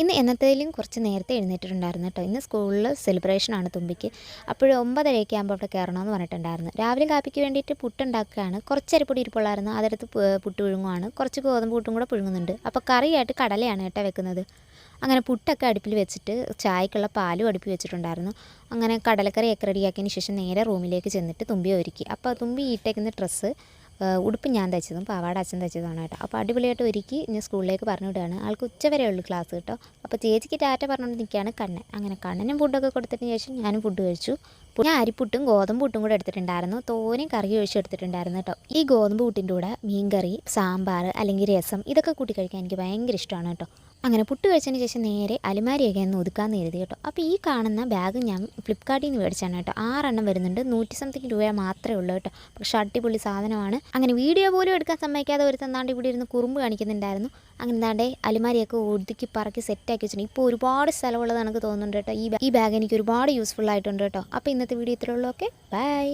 ഇന്ന് എന്നത്തേലും കുറച്ച് നേരത്തെ എഴുന്നേറ്റിട്ടുണ്ടായിരുന്നു കേട്ടോ. ഇന്ന് സ്കൂളിൽ സെലിബ്രേഷനാണ് തുമ്പിക്ക്. അപ്പോൾ 9:30 ആകുമ്പോൾ അവിടെ കയറണമെന്ന് പറഞ്ഞിട്ടുണ്ടായിരുന്നു. രാവിലെ കാപ്പിക്ക് വേണ്ടിയിട്ട് പുട്ടുണ്ടാക്കുകയാണ്. കുറച്ച് അരിപ്പൊടി ഇരിപ്പുള്ളായിരുന്നു, അതെടുത്ത് പുട്ട് പുഴുങ്ങുവാണ്. കുറച്ച് ഗോതമ്പ് പുട്ടും കൂടെ പുഴുങ്ങുന്നുണ്ട്. അപ്പോൾ കറിയായിട്ട് കടലയാണ് കേട്ടോ വെക്കുന്നത്. അങ്ങനെ പുട്ടൊക്കെ അടുപ്പിൽ വെച്ചിട്ട് ചായക്കുള്ള പാലും അടുപ്പിൽ വെച്ചിട്ടുണ്ടായിരുന്നു. അങ്ങനെ കടലക്കറിയൊക്കെ റെഡിയാക്കിയതിന് ശേഷം നേരെ റൂമിലേക്ക് ചെന്നിട്ട് തുമ്പി ഒരുക്കി. അപ്പോൾ തുമ്പി ഇട്ടേക്കുന്ന ഡ്രസ്സ് ഉടുപ്പ് ഞാൻ തയ്ച്ചതും പാവാട അച്ഛൻ തയ്ച്ചതുമാണ് കേട്ടോ. അപ്പോൾ അടിപൊളിയായിട്ട് ഒരുക്കി ഞാൻ സ്കൂളിലേക്ക് പറഞ്ഞു വിടുകയാണ്. ആൾക്ക് ഉച്ചവരെ ഉള്ളൂ ക്ലാസ് കേട്ടോ. അപ്പോൾ ചേച്ചിക്ക് ടാറ്റ പറഞ്ഞുകൊണ്ട് നിൽക്കുകയാണ് കണ്ണൻ. അങ്ങനെ കണ്ണനും ഫുഡൊക്കെ കൊടുത്തതിന് ശേഷം ഞാനും ഫുഡ് കഴിച്ചു. ഞാൻ അരിപ്പുട്ടും ഗോതമ്പ് പുട്ടും കൂടെ എടുത്തിട്ടുണ്ടായിരുന്നു. തോനെയും കറി ഒഴിച്ച് എടുത്തിട്ടുണ്ടായിരുന്നു കേട്ടോ. ഈ ഗോതമ്പ് പുട്ടിൻ്റെ കൂടെ മീൻകറി, സാമ്പാർ അല്ലെങ്കിൽ രസം ഇതൊക്കെ കൂട്ടി കഴിക്കാൻ എനിക്ക് ഭയങ്കര ഇഷ്ടമാണ് കേട്ടോ. അങ്ങനെ പുട്ട് കഴിച്ചതിന് ശേഷം നേരെ അലമാരിയൊക്കെ ഒന്ന് ഒതുക്കാമെന്ന് കരുതി കേട്ടോ. അപ്പോൾ ഈ കാണുന്ന ബാഗ് ഞാൻ ഫ്ലിപ്കാർട്ടിൽ നിന്ന് മേടിച്ചാണ് കേട്ടോ. 6 എണ്ണം വരുന്നുണ്ട്. 100 സംതിങ് രൂപ മാത്രമേ ഉള്ളൂ കേട്ടോ. പക്ഷേ അടിപൊളി സാധനമാണ്. അങ്ങനെ വീഡിയോ പോലും എടുക്കാൻ സമ്മതിക്കാതെ ഒരു തന്നാണ്ട് ഇവിടെ ഇരുന്ന് കുറുമ്പ് കാണിക്കുന്നുണ്ടായിരുന്നു. അങ്ങനെ എന്താണ്ടേ അലമാരിയൊക്കെ ഒതുക്കി പറക്കി സെറ്റാക്കി വെച്ചിട്ടുണ്ട്. ഇപ്പോൾ ഒരുപാട് സ്ഥലമുള്ളത് എനിക്ക് തോന്നുന്നുണ്ട് കേട്ടോ. ഈ ബാഗ് എനിക്ക് ഒരുപാട് യൂസ്ഫുൾ ആയിട്ടുണ്ട് കേട്ടോ. അപ്പോൾ ഇന്നത്തെ വീഡിയോ ഇത്രയുള്ളൂ. Okay, by.